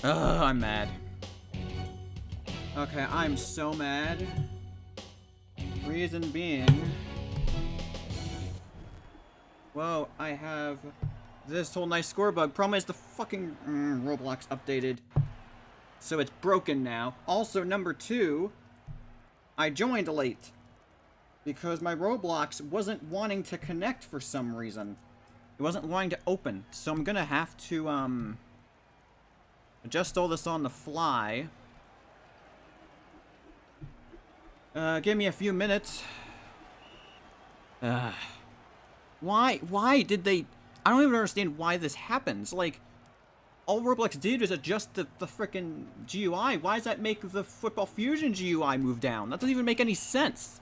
Ugh, I'm mad. Okay, I'm so mad. Reason being... Whoa, I have this whole nice score bug. Problem is the fucking Roblox updated. So it's broken now. Also, number 2, I joined late. Because my Roblox wasn't wanting to connect for some reason. It wasn't wanting to open. So I'm gonna have to, adjust all this on the fly. Give me a few minutes. Why did they... I don't even understand why this happens. Like, all Roblox did is adjust the frickin' GUI. Why does that make the Football Fusion GUI move down? That doesn't even make any sense.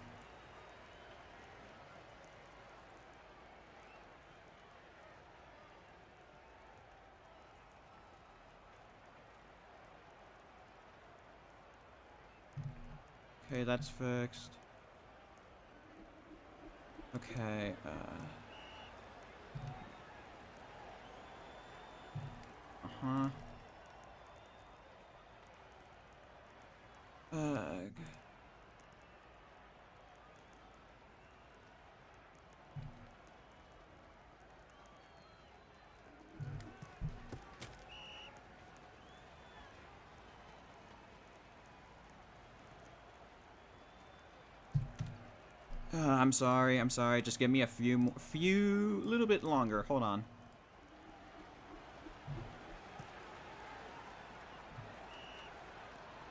Okay, that's fixed. Okay, uh-huh. Ugh. I'm sorry. Just give me a little bit longer. Hold on.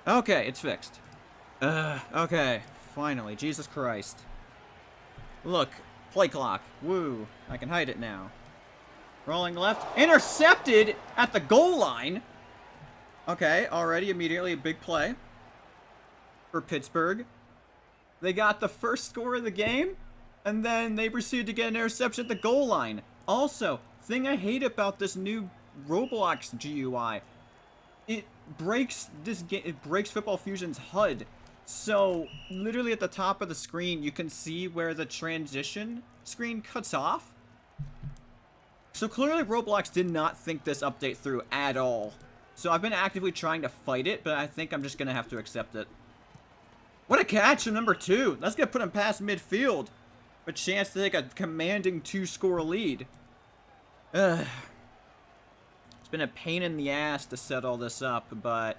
Okay, it's fixed. Okay, finally. Jesus Christ. Look, play clock. Woo, I can hide it now. Rolling left. Intercepted at the goal line. Okay, already immediately a big play for Pittsburgh. They got the first score of the game, and then they proceeded to get an interception at the goal line. Also, thing I hate about this new Roblox GUI, it breaks Football Fusion's HUD. So, literally at the top of the screen, you can see where the transition screen cuts off. So clearly Roblox did not think this update through at all. So I've been actively trying to fight it, but I think I'm just going to have to accept it. What a catch from number 2. That's going to put him past midfield. A chance to take a commanding 2-score lead. Ugh. It's been a pain in the ass to set all this up, but...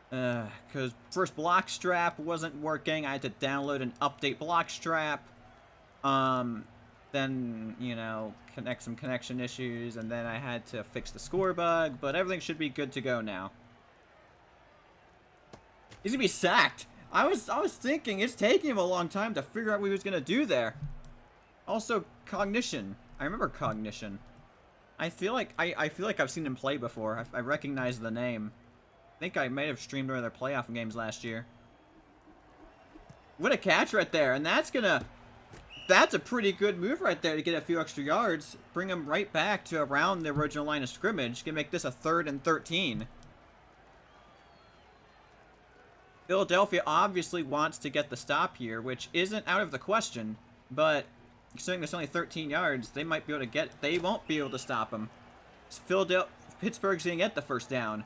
because first block strap wasn't working. I had to download and update block strap. Then, you know, connect some connection issues, and then I had to fix the score bug, but everything should be good to go now. He's gonna be sacked. I was thinking it's taking him a long time to figure out what he was gonna do there. Also, Cognition. I remember Cognition. I feel like I've seen him play before. I recognize the name. I think I might have streamed one of their playoff games last year. What a catch right there, and that's a pretty good move right there to get a few extra yards. Bring him right back to around the original line of scrimmage. Gonna make this a 3rd and 13. Philadelphia obviously wants to get the stop here, which isn't out of the question, but considering there's only 13 yards, they might be able to they won't be able to stop him. Pittsburgh's gonna get the first down.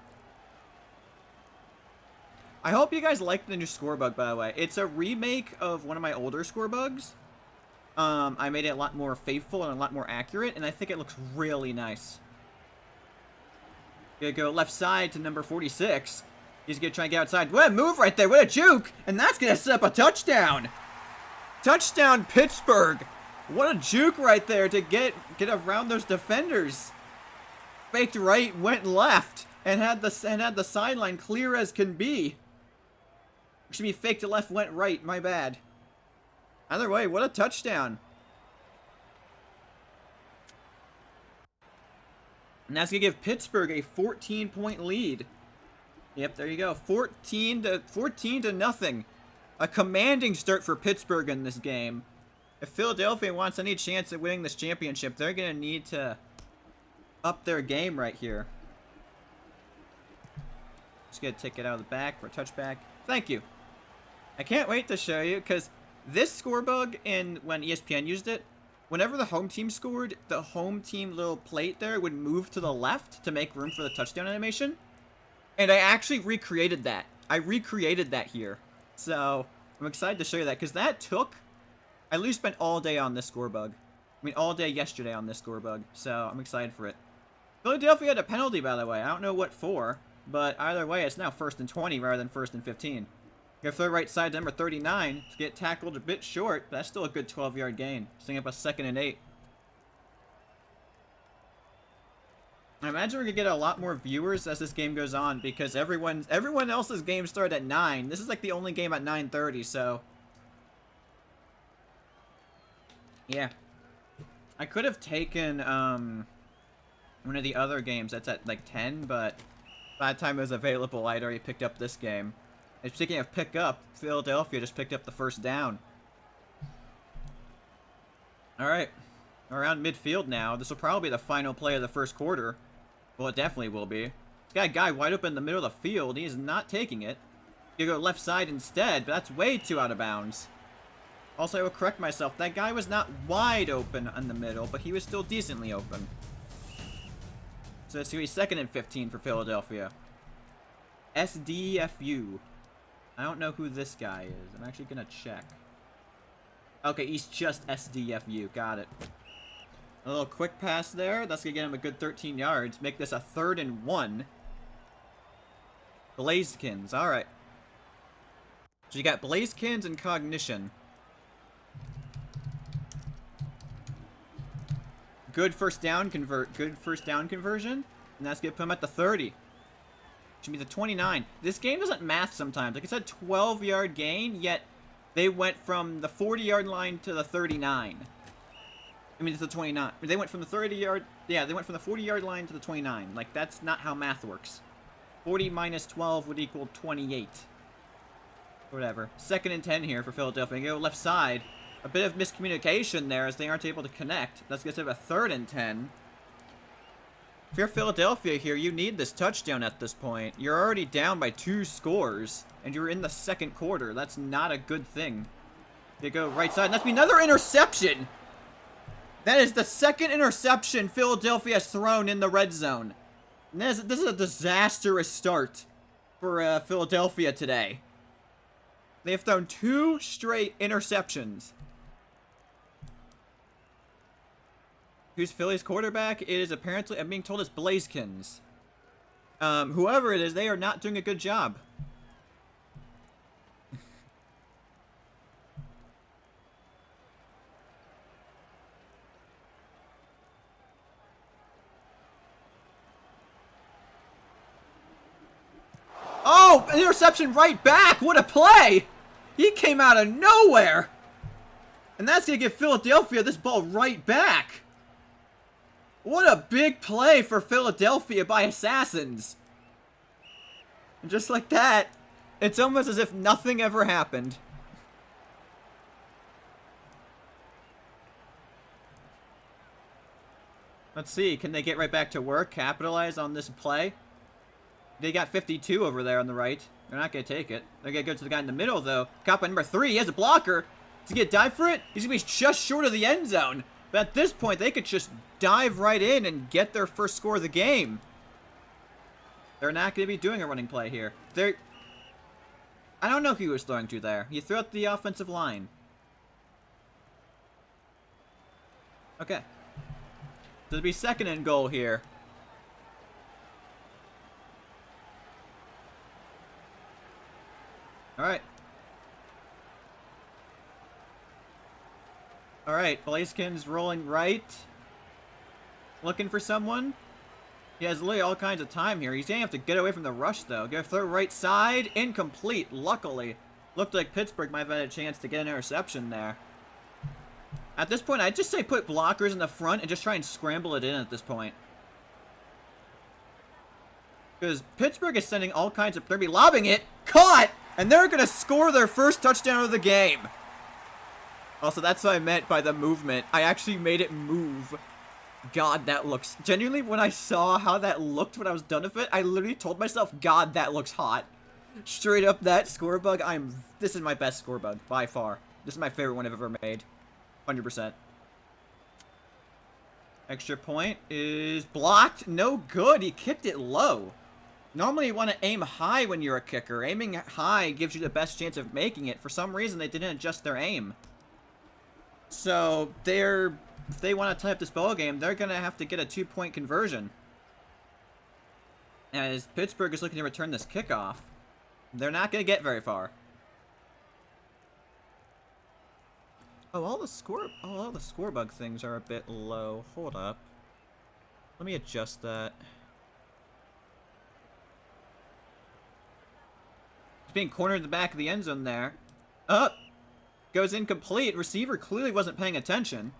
I hope you guys like the new score bug, by the way. It's a remake of one of my older score bugs. I made it a lot more faithful and a lot more accurate, and I think it looks really nice. Gonna go left side to number 46. He's gonna try and get outside. What a move right there! What a juke! And that's gonna set up a touchdown! Touchdown, Pittsburgh! What a juke right there to get around those defenders. Faked right, went left, and had the sideline clear as can be. Should be faked to left, went right. My bad. Either way, what a touchdown. And that's going to give Pittsburgh a 14-point lead. Yep, there you go. 14 to nothing. A commanding start for Pittsburgh in this game. If Philadelphia wants any chance at winning this championship, they're going to need to up their game right here. Just going to take it out of the back for a touchback. Thank you. I can't wait to show you, because this score bug, when ESPN used it, whenever the home team scored, the home team little plate there would move to the left to make room for the touchdown animation. And I actually recreated that. I recreated that here. So, I'm excited to show you that, because that took... I literally spent all day on this score bug. I mean, all day yesterday on this score bug. So, I'm excited for it. Philadelphia had a penalty, by the way. I don't know what for, but either way, it's now 1st and 20 rather than 1st and 15. Go throw right side to number 39 to get tackled a bit short, but that's still a good 12-yard gain. Setting up a 2nd and 8. I imagine we're going to get a lot more viewers as this game goes on, because everyone else's games start at 9. This is like the only game at 9:30, so... yeah. I could have taken, one of the other games that's at, like, 10, but by the time it was available, I'd already picked up this game. And speaking of pick up, Philadelphia just picked up the 1st down. Alright. Around midfield now. This will probably be the final play of the 1st quarter. Well, it definitely will be. He's got a guy wide open in the middle of the field. He is not taking it. You go left side instead, but that's way too out of bounds. Also, I will correct myself. That guy was not wide open in the middle, but he was still decently open. So it's going to be 2nd and 15 for Philadelphia. SDFU. I don't know who this guy is. I'm actually going to check. Okay, he's just SDFU. Got it. A little quick pass there. That's going to get him a good 13 yards. Make this a 3rd and 1. Blazekins. Alright. So you got Blazekins and Cognition. Good first down conversion. And that's going to put him at the 30. Should be the 29. This game doesn't math sometimes. Like I said, 12-yard gain, yet they went from the 40-yard line to the 39. I mean, to the 29. They went from the 30-yard... yeah, they went from the 40-yard line to the 29. Like, that's not how math works. 40 minus 12 would equal 28. Whatever. 2nd and 10 here for Philadelphia. Go left side. A bit of miscommunication there as they aren't able to connect. That's going to have a 3rd and 10. If you're Philadelphia here, you need this touchdown at this point. You're already down by 2 scores, and you're in the 2nd quarter. That's not a good thing. They go right side, and that's another interception! That is the 2nd interception Philadelphia has thrown in the red zone. And this is a disastrous start for Philadelphia today. They have thrown 2 straight interceptions. Who's Philly's quarterback? It is apparently, I'm being told it's Blazekins. Whoever it is, they are not doing a good job. Oh, an interception right back! What a play! He came out of nowhere! And that's going to give Philadelphia this ball right back. What a big play for Philadelphia by Assassins. And just like that, it's almost as if nothing ever happened. Let's see, can they get right back to work, capitalize on this play? They got 52 over there on the right. They're not going to take it. They're going to go to the guy in the middle, though. Cop by number 3, he has a blocker. Does he get dive for it? He's going to be just short of the end zone. But at this point, they could just dive right in and get their first score of the game. They're not going to be doing a running play here. I don't know who he was throwing to there. He threw out the offensive line. Okay. So it'll be 2nd and goal here. Alright. Alright, Blazekins rolling right. Looking for someone. He has literally all kinds of time here. He's going to have to get away from the rush, though. Go throw right side. Incomplete, luckily. Looked like Pittsburgh might have had a chance to get an interception there. At this point, I'd just say put blockers in the front and just try and scramble it in at this point. Because Pittsburgh is sending all kinds of... They're going to be lobbing it. Caught! And they're going to score their first touchdown of the game. Also, that's what I meant by the movement. I actually made it move. God, that looks... Genuinely, when I saw how that looked when I was done with it, I literally told myself, God, that looks hot. Straight up, that score bug, this is my best score bug, by far. This is my favorite one I've ever made. 100%. Extra point is blocked. No good. He kicked it low. Normally you want to aim high when you're a kicker. Aiming high gives you the best chance of making it. For some reason, they didn't adjust their aim. So, if they want to tie up this ball game, they're going to have to get a 2-point conversion. As Pittsburgh is looking to return this kickoff, they're not going to get very far. Oh, all the score bug things are a bit low. Hold up. Let me adjust that. He's being cornered in the back of the end zone there. Up! Goes incomplete. Receiver clearly wasn't paying attention.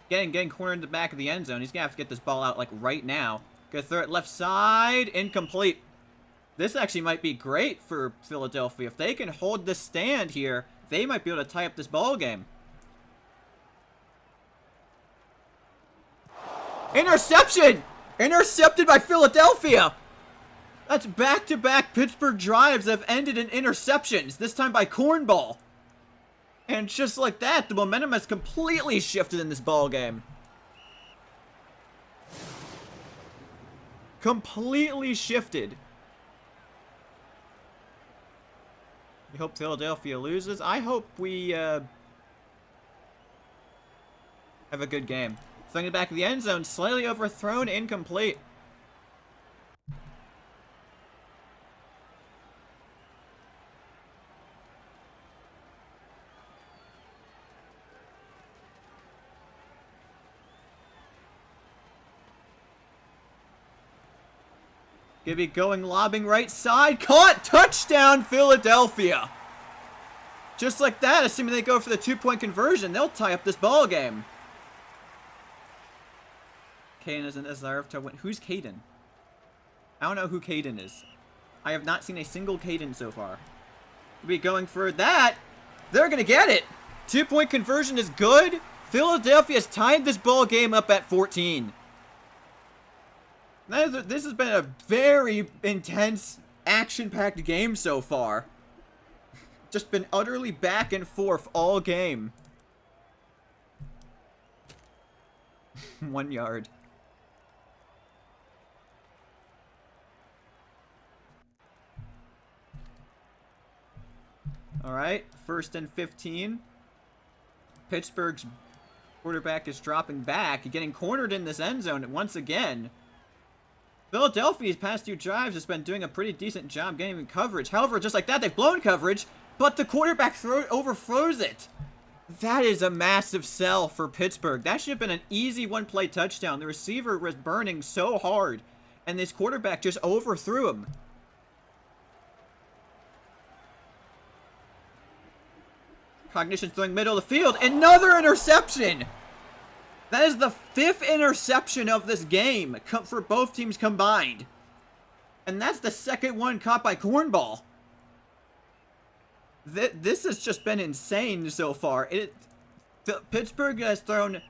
Getting cornered in the back of the end zone. He's going to have to get this ball out, like, right now. Gonna throw it left side. Incomplete. This actually might be great for Philadelphia. If they can hold this stand here, they might be able to tie up this ball game. Interception! Intercepted by Philadelphia! That's back-to-back Pittsburgh drives that have ended in interceptions, this time by cornball. And just like that, the momentum has completely shifted in this ball game. Completely shifted. We hope Philadelphia loses. I hope we have a good game. Throwing it back of the end zone, slightly overthrown, incomplete. Gonna be going lobbing right side. Caught! Touchdown, Philadelphia! Just like that, assuming they go for the 2-point conversion, they'll tie up this ball game. Caden doesn't deserve to win. Who's Caden? I don't know who Caden is. I have not seen a single Caden so far. We'll be going for that. They're gonna get it. 2-point conversion is good. Philadelphia has tied this ball game up at 14. This has been a very intense, action-packed game so far. Just been utterly back and forth all game. 1 yard. Alright, 1st and 15. Pittsburgh's quarterback is dropping back, getting cornered in this end zone once again. Philadelphia's past 2 drives has been doing a pretty decent job getting coverage. However, just like that, they've blown coverage, but the quarterback overthrows it. That is a massive sell for Pittsburgh. That should have been an easy one-play touchdown. The receiver was burning so hard, and this quarterback just overthrew him. Cognition throwing middle of the field. Another interception! That is the 5th interception of this game for both teams combined. And that's the 2nd one caught by Cornball. This has just been insane so far. Pittsburgh has thrown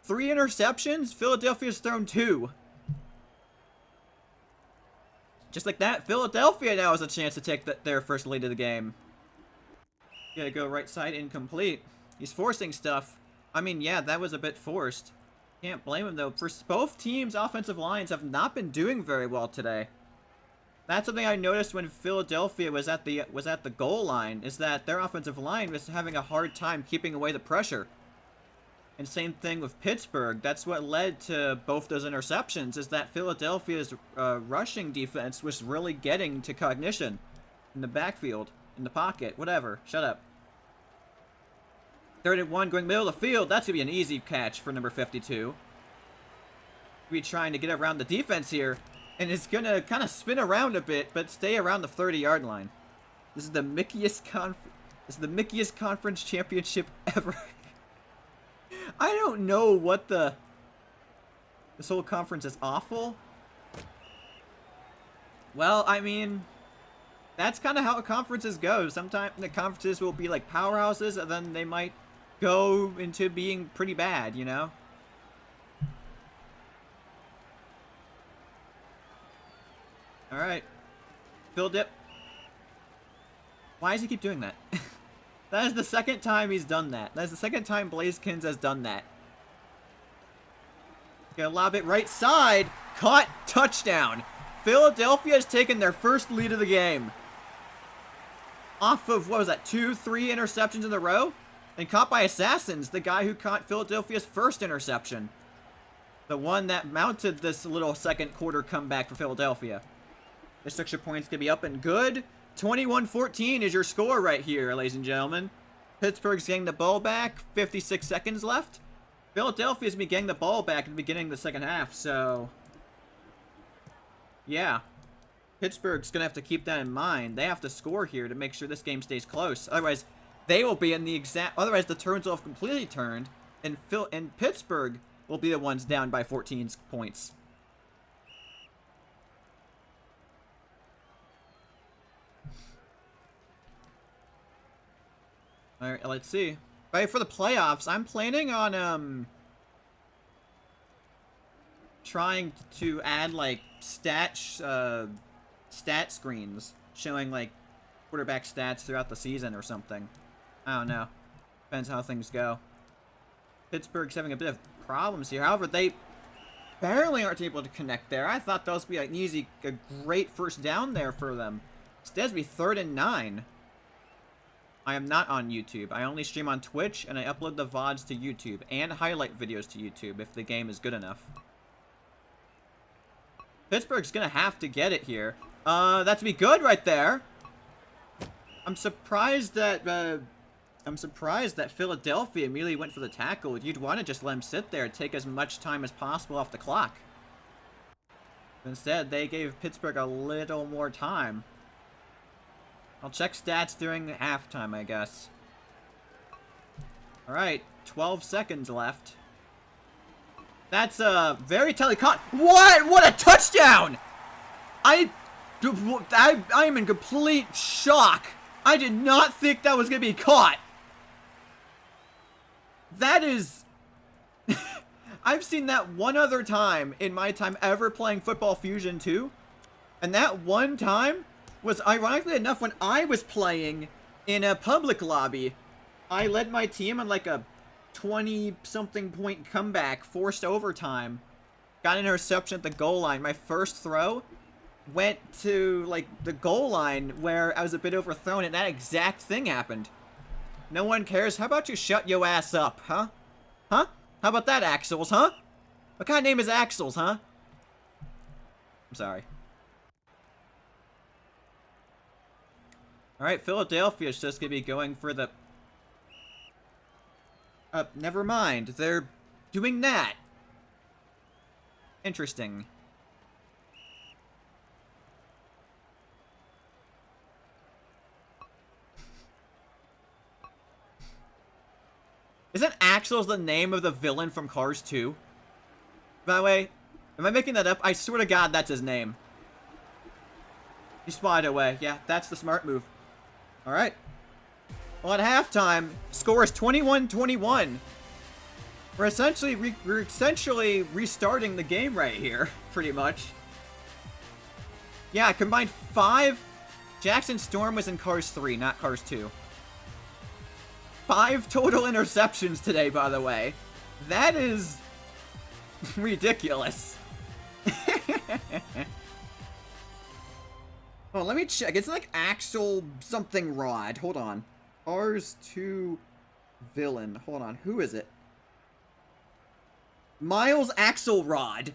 3 interceptions. Philadelphia's thrown 2. Just like that, Philadelphia now has a chance to take their first lead of the game. Gotta go right side, incomplete. He's forcing stuff. I mean, yeah, that was a bit forced. Can't blame him, though. For both teams' offensive lines have not been doing very well today. That's something I noticed when Philadelphia was at the goal line, is that their offensive line was having a hard time keeping away the pressure. And same thing with Pittsburgh. That's what led to both those interceptions, is that Philadelphia's rushing defense was really getting to Cognition in the backfield, in the pocket, whatever. Shut up. 3rd and 1 going middle of the field. That's going to be an easy catch for number 52. We're trying to get around the defense here. And it's going to kind of spin around a bit, but stay around the 30-yard line. This is the Mickeyest Conference Championship ever. I don't know what this whole conference is awful. Well, I mean, that's kind of how conferences go. Sometimes the conferences will be like powerhouses, and then they might go into being pretty bad, you know? Philadelphia. Why does he keep doing that? That is the second time he's done that. That is the second time Blazekins has done that. Gonna lob it right side. Caught. Touchdown. Philadelphia has taken their first lead of the game. Off of, what was that, 2, 3 interceptions in a row? And caught by Assassins, the guy who caught Philadelphia's first interception. The one that mounted this little second quarter comeback for Philadelphia. This extra point's gonna be up and good. 21-14 is your score right here, ladies and gentlemen. Pittsburgh's getting the ball back. 56 seconds left. Philadelphia's gonna be getting the ball back at the beginning of the second half, so... yeah. Pittsburgh's gonna have to keep that in mind. They have to score here to make sure this game stays close. Otherwise, they will be in the exact... otherwise, the turns will have completely turned, and Pittsburgh will be the ones down by 14 points. Alright, let's see. Right, for the playoffs, I'm planning on, trying to add, like, stat screens showing, like, quarterback stats throughout the season or something. I don't know. Depends how things go. Pittsburgh's having a bit of problems here. However, they barely aren't able to connect there. I thought that was going to be a great first down there for them. Instead, it's be 3rd and 9. I am not on YouTube. I only stream on Twitch, and I upload the VODs to YouTube, and highlight videos to YouTube if the game is good enough. Pittsburgh's gonna have to get it here. That's be good right there. I'm surprised that Philadelphia immediately went for the tackle. You'd want to just let him sit there and take as much time as possible off the clock. Instead, they gave Pittsburgh a little more time. I'll check stats during halftime, I guess. Alright, 12 seconds left. That's very tightly caught. What? What a touchdown! I am in complete shock. I did not think that was going to be caught. That is... I've seen that one other time in my time ever playing Football Fusion 2. And that one time was, ironically enough, when I was playing in a public lobby. I led my team on like a 20-something point comeback, forced overtime. Got an interception at the goal line. My first throw went to, like, the goal line where I was a bit overthrown, and that exact thing happened. No one cares. How about you shut your ass up, huh? Huh? How about that, Axels, huh? What kind of name is Axels, huh? I'm sorry. Alright, Philadelphia's just gonna be going for the... never mind. They're doing that. Interesting. Isn't Axel's the name of the villain from Cars 2? By the way, am I making that up? I swear to God, that's his name. He spotted away. Yeah, that's the smart move. Alright. Well, at halftime, score is 21-21. We're essentially restarting the game right here, pretty much. Yeah, combined 5. Jackson Storm was in Cars 3, not Cars 2. 5 total interceptions today, by the way. That is ridiculous. Oh, let me check. It's like Axel something Rod. Hold on. Cars 2 villain. Hold on. Who is it? Miles Axelrod.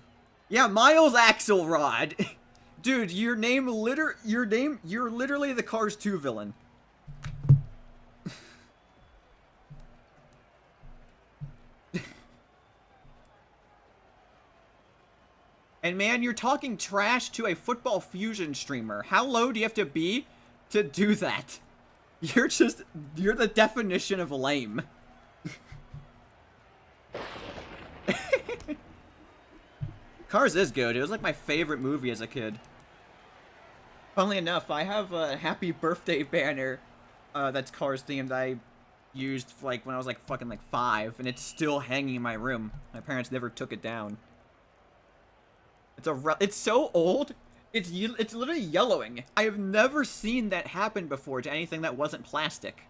Yeah, Miles Axelrod. Dude, you're literally the Cars 2 villain. And man, you're talking trash to a Football Fusion streamer. How low do you have to be to do that? You're the definition of lame. Cars is good. It was like my favorite movie as a kid. Funnily enough, I have a happy birthday banner that's Cars themed I used like when I was like fucking like 5, and it's still hanging in my room. My parents never took it down. It's so old It's literally yellowing. I have never seen that happen before to anything that wasn't plastic.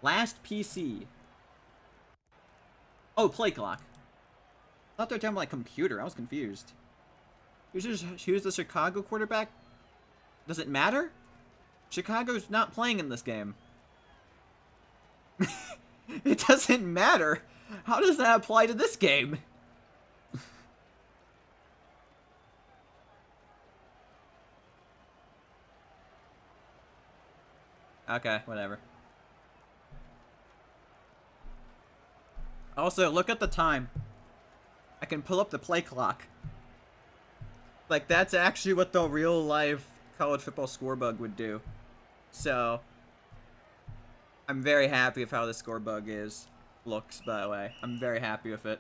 Last PC. Oh, play clock. I thought they were talking about like computer. I was confused. Who's the Chicago quarterback? Does it matter? Chicago's not playing in this game. It doesn't matter. How does that apply to this game? Okay, whatever. Also, look at the time. I can pull up the play clock. Like, that's actually what the real life college football score bug would do. So, I'm very happy with how the score bug looks, by the way. I'm very happy with it.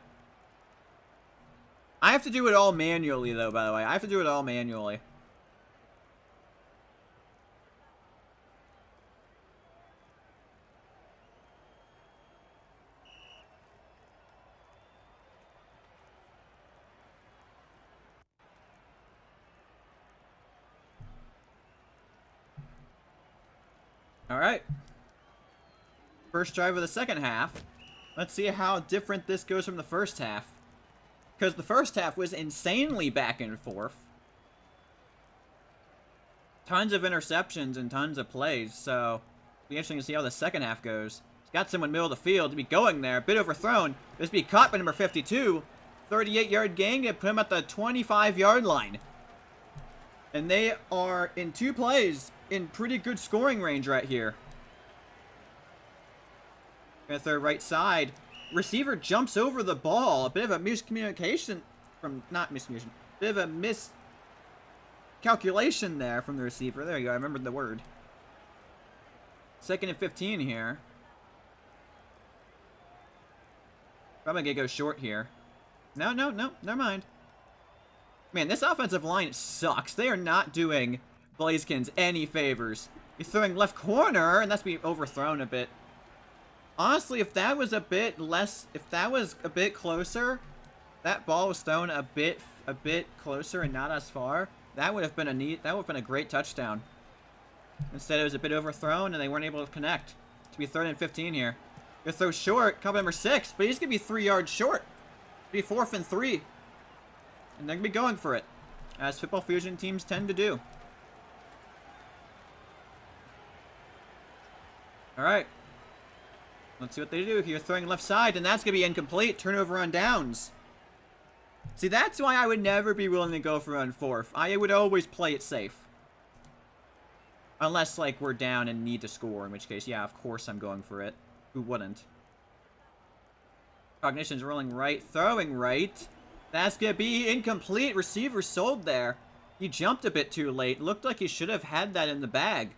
I have to do it all manually, though, by the way. I have to do it all manually. Alright. First drive of the second half. Let's see how different this goes from the first half. Because the first half was insanely back and forth. Tons of interceptions and tons of plays, so it'll be interesting to see how the second half goes. He's got someone middle of the field to be going there. A bit overthrown. This be caught by number 52. 38-yard gain to put him at the 25-yard line. And they are, in 2 plays, in pretty good scoring range right here. Gonna throw right side. Receiver jumps over the ball. A bit of a miscommunication from, not miscommunication, a bit of a miscalculation there from the receiver. There you go, I remembered the word. 2nd and 15 here. Probably gonna go short here. No, never mind. Man, this offensive line sucks. They are not doing Blazekins any favors. You're throwing left corner, and that's being overthrown a bit. Honestly, if that was a bit less, if that was a bit closer, that ball was thrown a bit closer and not as far, that would have been a great touchdown. Instead, it was a bit overthrown, and they weren't able to connect. To be 3rd and 15 here. Gonna throw short, couple number 6, but he's gonna be 3 yards short. Be 4th and 3. And they're gonna be going for it, as Football Fusion teams tend to do. Alright. Let's see what they do here. Throwing left side, and that's going to be incomplete. Turnover on downs. See, that's why I would never be willing to go for on 4th. I would always play it safe. Unless, like, we're down and need to score, in which case, yeah, of course I'm going for it. Who wouldn't? Cognition's rolling right, throwing right. That's going to be incomplete. Receiver sold there. He jumped a bit too late. Looked like he should have had that in the bag.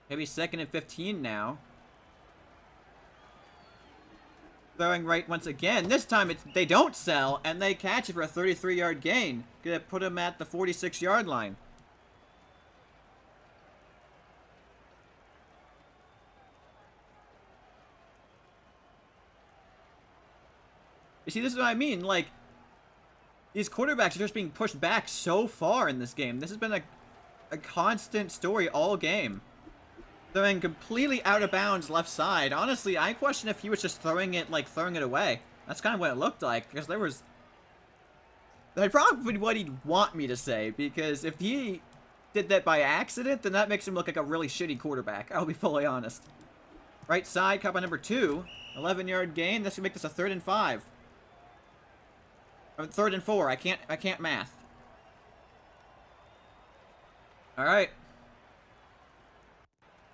Maybe 2nd and 15 now. Throwing right once again. This time they don't sell, and they catch it for a 33-yard gain. Gonna put him at the 46-yard line. You see, this is what I mean. Like, these quarterbacks are just being pushed back so far in this game. This has been a constant story all game. Throwing completely out of bounds left side. Honestly, I question if he was just throwing it away. That's kind of what it looked like, because there was... That's probably what he'd want me to say, because if he did that by accident, then that makes him look like a really shitty quarterback. I'll be fully honest. Right side, caught by number 2. 11-yard gain. That's gonna make this a 3rd and 5. Or 3rd and 4. I can't math. All right.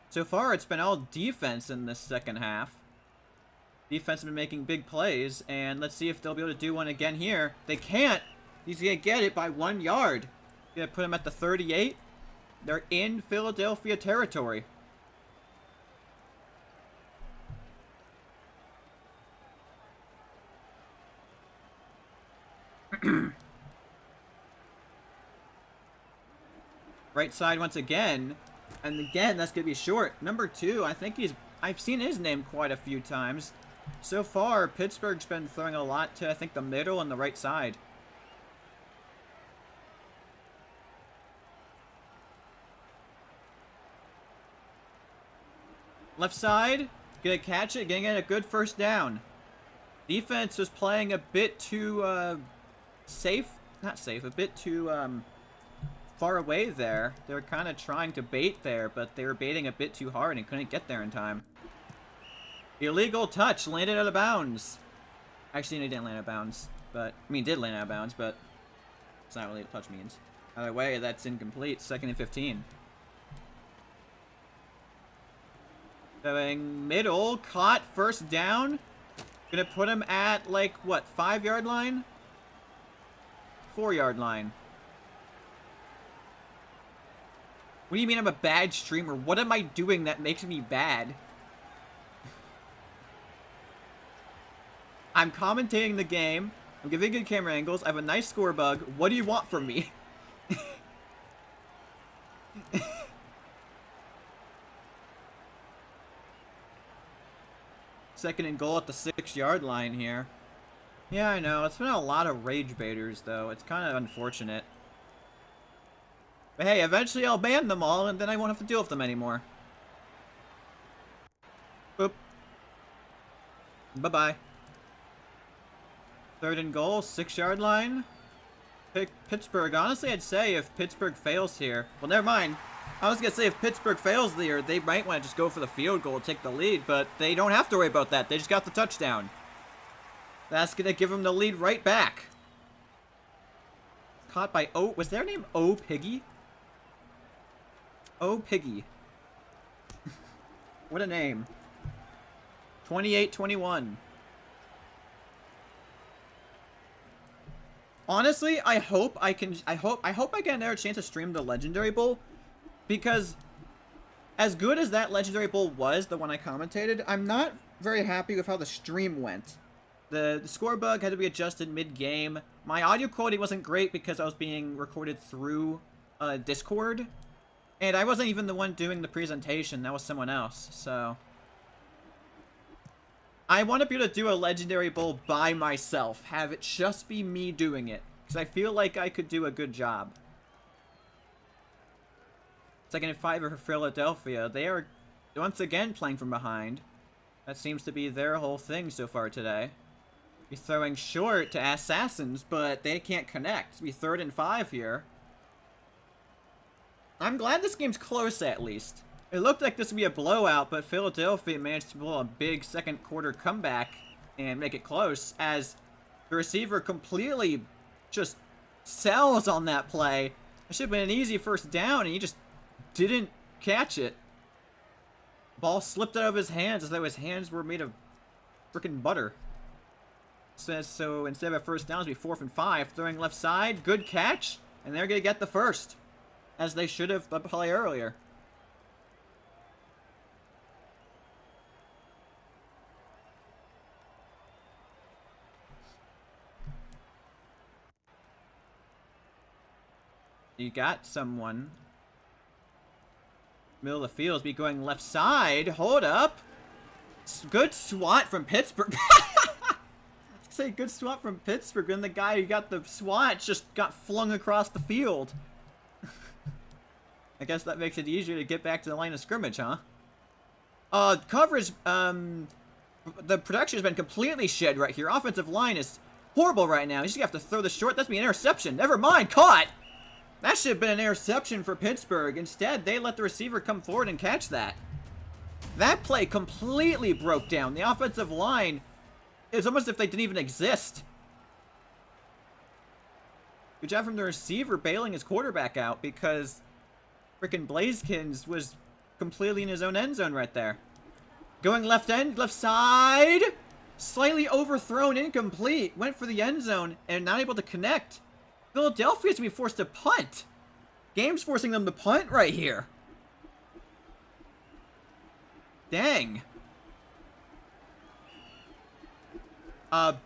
So far, it's been all defense in this second half. Defense has been making big plays, and let's see if they'll be able to do one again here. They can't. He's going to get it by 1 yard. Going to put him at the 38. They're in Philadelphia territory. Right side once again. And again, that's going to be short. Number 2, I think I've seen his name quite a few times. So far, Pittsburgh's been throwing a lot to, I think, the middle and the right side. Left side, gonna catch it, getting a good first down. Defense was playing a bit too, safe. Not safe, a bit too, far away there. They were kind of trying to bait there, but they were baiting a bit too hard and couldn't get there in time. Illegal touch, landed out of bounds. Actually, he didn't land out of bounds, but, I mean, did land out of bounds, but it's not really what touch means. Either way, that's incomplete. 2nd and 15. Going middle, caught, first down. Gonna put him at, like, what, 5-yard line? 4-yard line. What do you mean I'm a bad streamer? What am I doing that makes me bad? I'm commentating the game. I'm giving good camera angles. I have a nice score bug. What do you want from me? Second and goal at the 6-yard line here. Yeah, I know. It's been a lot of rage baiters, though. It's kind of unfortunate. But hey, eventually I'll ban them all, and then I won't have to deal with them anymore. Boop. Bye-bye. 3rd and goal, 6-yard line. Pittsburgh. Honestly, I'd say if Pittsburgh fails here... Well, never mind. I was going to say if Pittsburgh fails here, they might want to just go for the field goal, take the lead, but they don't have to worry about that. They just got the touchdown. That's going to give them the lead right back. Caught by O... Was their name O Piggy? O Piggy. What a name. 28-21. Honestly, I hope I get another chance to stream the Legendary Bowl, because as good as that Legendary Bowl was, the one I commentated, I'm not very happy with how the stream went. The score bug had to be adjusted mid-game. My audio quality wasn't great because I was being recorded through Discord, and I wasn't even the one doing the presentation. That was someone else, so... I want to be able to do a Legendary Bowl by myself. Have it just be me doing it. Because I feel like I could do a good job. 2nd and 5 for Philadelphia. They are once again playing from behind. That seems to be their whole thing so far today. Be throwing short to Assassins, but they can't connect. It'll be 3rd and 5 here. I'm glad this game's close at least. It looked like this would be a blowout, but Philadelphia managed to pull a big second quarter comeback and make it close, as the receiver completely just sells on that play. It should have been an easy first down, and he just didn't catch it. Ball slipped out of his hands as though his hands were made of frickin' butter. So instead of a first down, it'll be 4th and 5. Throwing left side, good catch, and they're going to get the first, as they should have the play earlier. You got someone. Middle of the field, be going left side. Hold up. Good swat from Pittsburgh. Say good swat from Pittsburgh, and the guy who got the swat just got flung across the field. I guess that makes it easier to get back to the line of scrimmage, huh? Coverage, the production has been completely shed right here. Offensive line is horrible right now. You just have to throw the short. That's be an interception. Never mind. Caught. That should have been an interception for Pittsburgh. Instead, they let the receiver come forward and catch that. That play completely broke down. The offensive line is almost as if they didn't even exist. Good job from the receiver bailing his quarterback out, because frickin' Blazekins was completely in his own end zone right there. Going left end, left side. Slightly overthrown, incomplete. Went for the end zone and not able to connect. Philadelphia's going to be forced to punt. Game's forcing them to punt right here. Dang. Why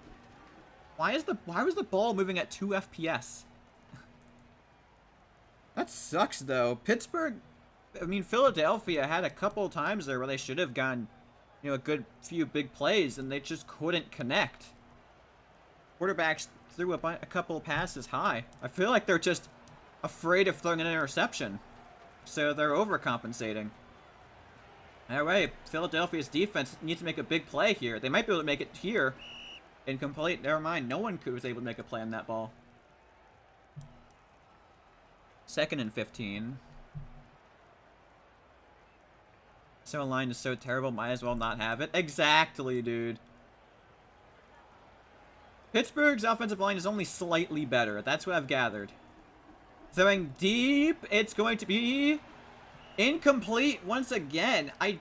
was the ball moving at 2 FPS? That sucks, though. Pittsburgh, I mean, Philadelphia had a couple times there where they should have gone, you know, a good few big plays, and they just couldn't connect. Quarterbacks threw a couple passes high. I feel like they're just afraid of throwing an interception, so they're overcompensating. All right, Philadelphia's defense needs to make a big play here. They might be able to make it here. Incomplete. Never mind. No one was able to make a play on that ball. 2nd and 15. So line is so terrible, might as well not have it. Exactly, dude. Pittsburgh's offensive line is only slightly better. That's what I've gathered. Throwing deep. It's going to be incomplete once again. I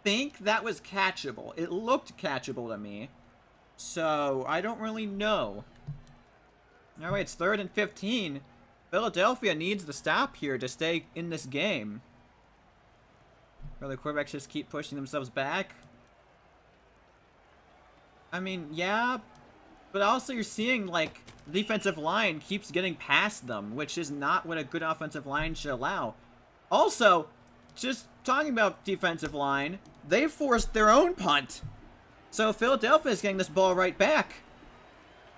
think that was catchable. It looked catchable to me. So, I don't really know. Alright, it's 3rd and 15. Philadelphia needs to stop here to stay in this game. Or the quarterbacks just keep pushing themselves back. I mean, yeah. But also you're seeing, like, the defensive line keeps getting past them, which is not what a good offensive line should allow. Also, just talking about defensive line, they forced their own punt. So Philadelphia is getting this ball right back.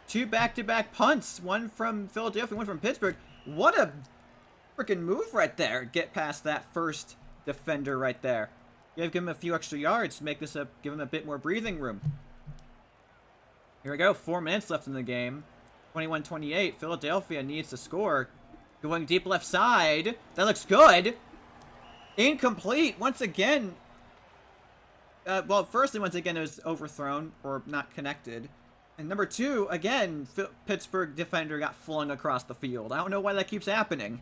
2 back-to-back punts. One from Philadelphia, one from Pittsburgh. What a freaking move right there. Get past that first defender right there. You have to give him a few extra yards to make this give him a bit more breathing room. Here we go. 4 minutes left in the game. 21-28. Philadelphia needs to score. Going deep left side. That looks good. Incomplete. Once again. Well, firstly, once again, it was overthrown or not connected. And number 2, again, Pittsburgh defender got flung across the field. I don't know why that keeps happening.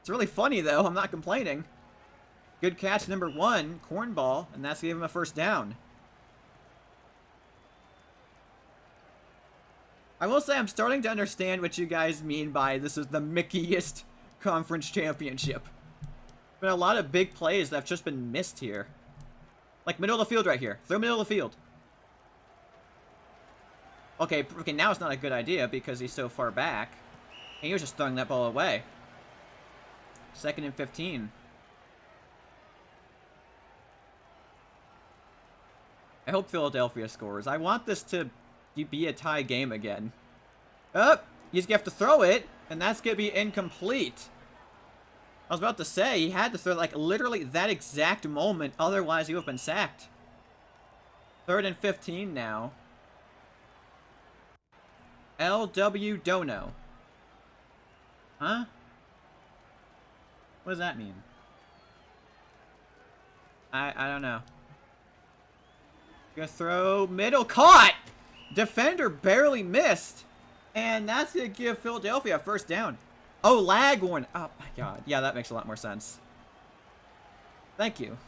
It's really funny, though. I'm not complaining. Good catch, number 1, cornball, and that's gave him a first down. I will say I'm starting to understand what you guys mean by this is the Mickeyest conference championship. Been a lot of big plays that have just been missed here. Like middle of the field right here. Throw middle of the field. Okay, now it's not a good idea because he's so far back. And he was just throwing that ball away. 2nd and 15. I hope Philadelphia scores. I want this to be a tie game again. Oh, you just have to throw it, and that's going to be incomplete. I was about to say, he had to throw, like, literally that exact moment, otherwise he would have been sacked. 3rd and 15 now. LW Dono. Huh? What does that mean? I don't know. Gonna throw middle. Caught! Defender barely missed. And that's gonna give Philadelphia a first down. Oh, Laghorn. Oh my god. Yeah, that makes a lot more sense. Thank you.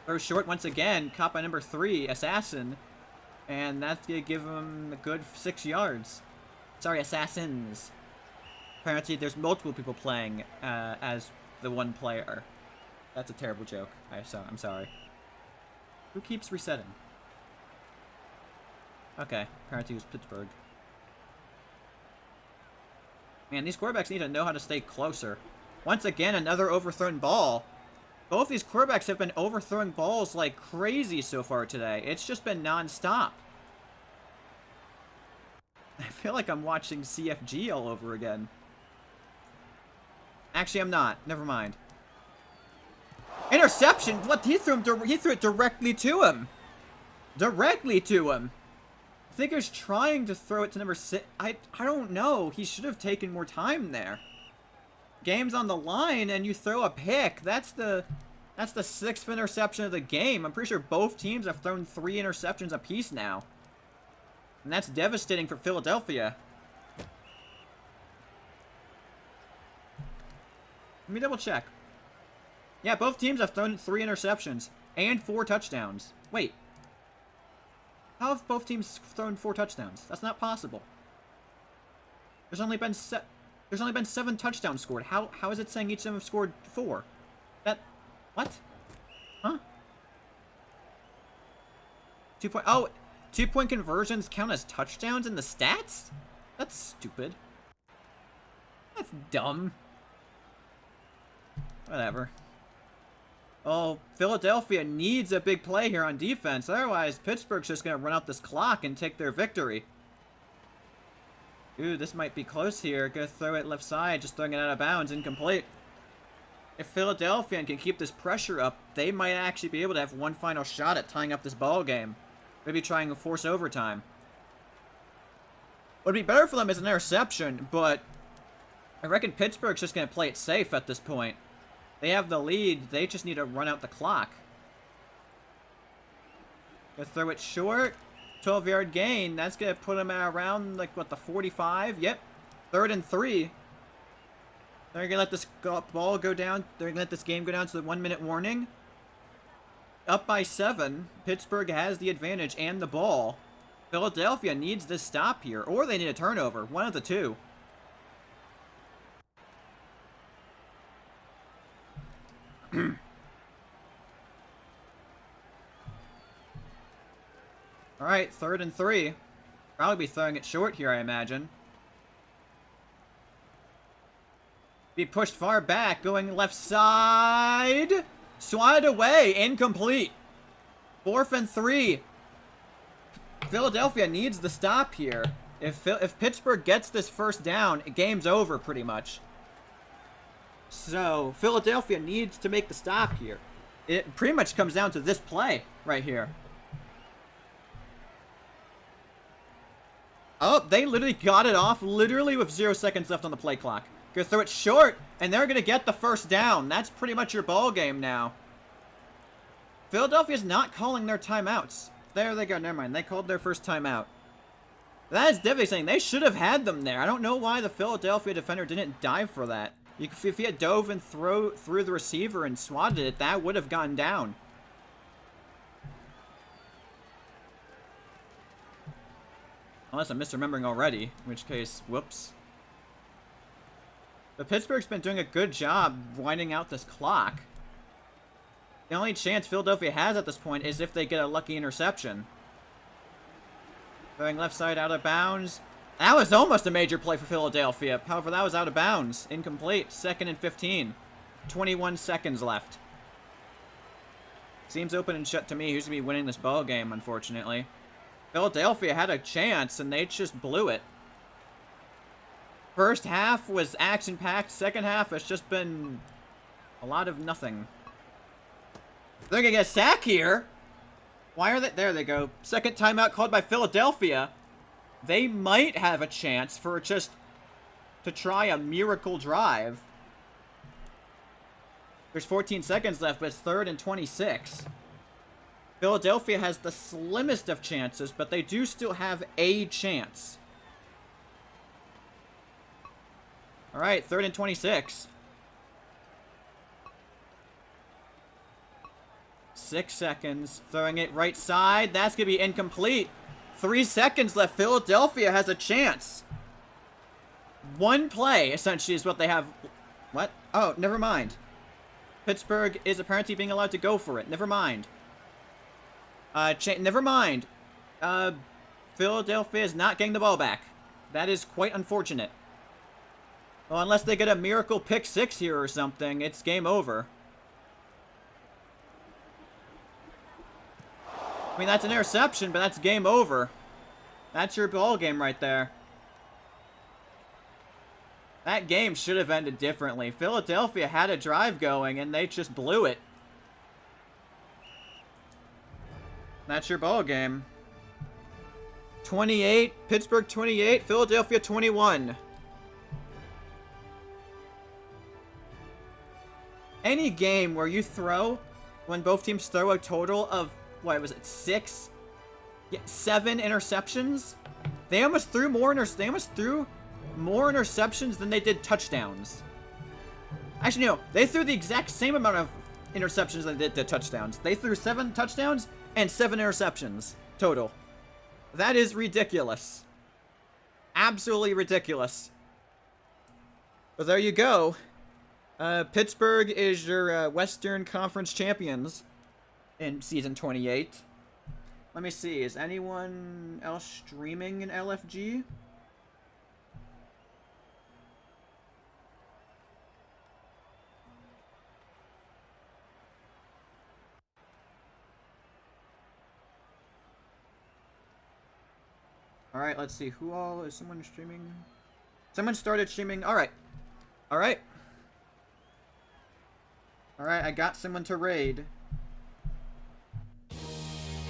Throw short once again. Caught by number 3, Assassin. And that's gonna give him a good 6 yards. Sorry, Assassins. Apparently, there's multiple people playing as the one player. That's a terrible joke. I'm sorry. Who keeps resetting? Okay, apparently it was Pittsburgh. Man, these quarterbacks need to know how to stay closer. Once again, another overthrown ball. Both these quarterbacks have been overthrowing balls like crazy so far today. It's just been non-stop. I feel like I'm watching CFG all over again. Actually, I'm not. Never mind. Interception! What? He threw it directly to him. Directly to him. I think he was trying to throw it to number 6. I don't know. He should have taken more time there. Game's on the line, and you throw a pick. That's the 6th interception of the game. I'm pretty sure both teams have thrown 3 interceptions apiece now. And that's devastating for Philadelphia. Let me double check. Yeah, both teams have thrown 3 interceptions and 4 touchdowns. Wait. How have both teams thrown 4 touchdowns? That's not possible. There's only been 7 touchdowns scored. How is it saying each of them have scored 4? What? Huh? 2-point conversions count as touchdowns in the stats? That's stupid. That's dumb. Whatever. Oh, Philadelphia needs a big play here on defense. Otherwise, Pittsburgh's just going to run out this clock and take their victory. Ooh, this might be close here. Gonna throw it left side, just throwing it out of bounds, incomplete. If Philadelphia can keep this pressure up, they might actually be able to have one final shot at tying up this ball game. Maybe trying to force overtime. What would be better for them is an interception, but I reckon Pittsburgh's just going to play it safe at this point. They have the lead. They just need to run out the clock. Gonna throw it short. 12-yard gain. That's going to put them at around, like, what, the 45? Yep. 3rd and 3. They're going to let this ball go down. They're going to let this game go down to the 1-minute warning. Up by 7. Pittsburgh has the advantage and the ball. Philadelphia needs this stop here, or they need a turnover. One of the two. Alright, 3rd and 3. Probably be throwing it short here, I imagine. Be pushed far back, going left side. Swatted away, incomplete. 4th and 3. Philadelphia needs the stop here. If Pittsburgh gets this first down, game's over pretty much. So, Philadelphia needs to make the stop here. It pretty much comes down to this play right here. Oh, they literally got it off, literally with 0 seconds left on the play clock. Gonna throw it short, and they're gonna get the first down. That's pretty much your ball game now. Philadelphia's not calling their timeouts. There they go, never mind. They called their first timeout. That is devastating. They should have had them there. I don't know why the Philadelphia defender didn't dive for that. If he had dove and through the receiver and swatted it, that would have gone down. Unless I'm misremembering already, in which case, whoops. But Pittsburgh's been doing a good job winding out this clock. The only chance Philadelphia has at this point is if they get a lucky interception. Throwing left side out of bounds. That was almost a major play for Philadelphia. However, that was out of bounds. Incomplete. 2nd and 15. 21 seconds left. Seems open and shut to me who's going to be winning this ball game, unfortunately. Philadelphia had a chance, and they just blew it. First half was action-packed. Second half has just been a lot of nothing. They're going to get a sack here. Why are they? There they go. Second timeout called by Philadelphia. They might have a chance for just to try a miracle drive. There's 14 seconds left, but it's 3rd and 26. Philadelphia has the slimmest of chances, but they do still have a chance. All right, 3rd and 26. 6 seconds. Throwing it right side. That's going to be incomplete. 3 seconds left. Philadelphia has a chance. One play, essentially, is what they have. What? Oh, never mind. Pittsburgh is apparently being allowed to go for it. Never mind. Never mind. Philadelphia is not getting the ball back. That is quite unfortunate. Well, unless they get a miracle pick 6 here or something, it's game over. I mean, that's an interception, but that's game over. That's your ball game right there. That game should have ended differently. Philadelphia had a drive going, and they just blew it. That's your ball game. 28, Pittsburgh 28, Philadelphia 21. Any game where you throw, when both teams throw a total of, what was it, 6? Yeah, 7 interceptions? They almost threw more interceptions than they did touchdowns. Actually, no. They threw the exact same amount of interceptions than they did touchdowns. They threw 7 touchdowns and 7 interceptions total. That is ridiculous. Absolutely ridiculous. But there you go. Pittsburgh is your Western Conference champions in season 28. Let me see. Is anyone else streaming in LFG? Alright, let's see. Who all is someone streaming? Someone started streaming. Alright. Alright. Alright, I got someone to raid.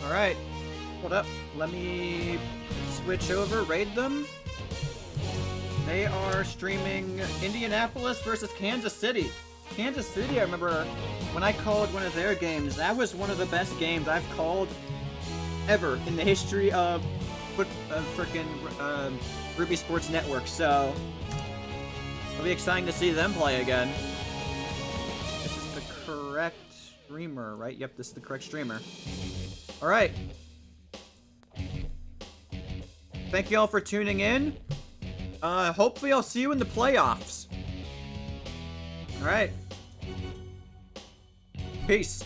Alright. Hold up. Let me switch over, raid them. They are streaming Indianapolis versus Kansas City. Kansas City, I remember when I called one of their games, that was one of the best games I've called ever in the history of frickin' Ruby Sports Network, so it'll be exciting to see them play again. This is the correct streamer, right? Yep, this is the correct streamer. Alright. Thank you all for tuning in. Hopefully I'll see you in the playoffs. Alright. Peace.